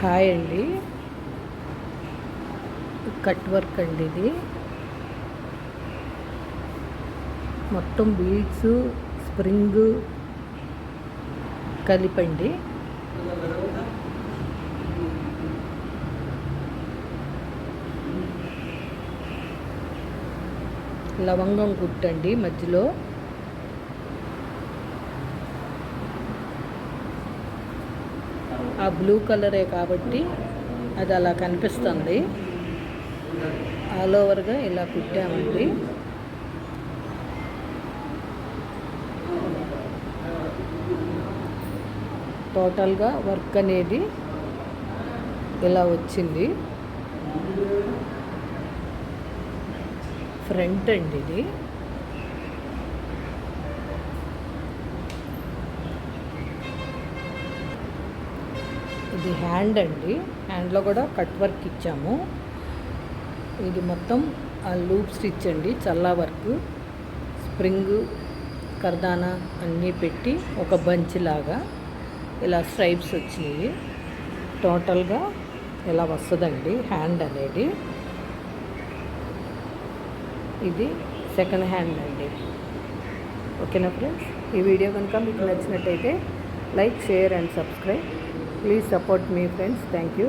Hi అండి. Cut work అండి ఇది. మొత్తం బీడ్స్ స్ప్రింగ్ కలిపండి. లవంగం కుట్టండి మధ్యలో. ఆ బ్లూ కలరే కాబట్టి అది అలా కనిపిస్తుంది. ఆల్ ఓవర్గా ఇలా కుట్టామండి. టోటల్గా వర్క్ అనేది ఇలా వచ్చింది. ఫ్రంట్ అండి ఇది. ఇది హ్యాండ్ అండి. హ్యాండ్లో కూడా కట్ వర్క్ ఇచ్చాము. ఇది మొత్తం లూప్ స్టిచ్ అండి. చల్లా వర్క్, స్ప్రింగ్, కర్దానా అన్నీ పెట్టి ఒక బంచ్ లాగా ఇలా స్ట్రైప్స్ వచ్చినాయి. టోటల్గా ఇలా వస్తుందండి హ్యాండ్ అనేది. ఇది సెకండ్ హ్యాండ్ అండి. ఓకేనా ఫ్రెండ్స్? ఈ వీడియో కనుక మీకు నచ్చినట్టయితే like, share and subscribe. Please support me friends. Thank you.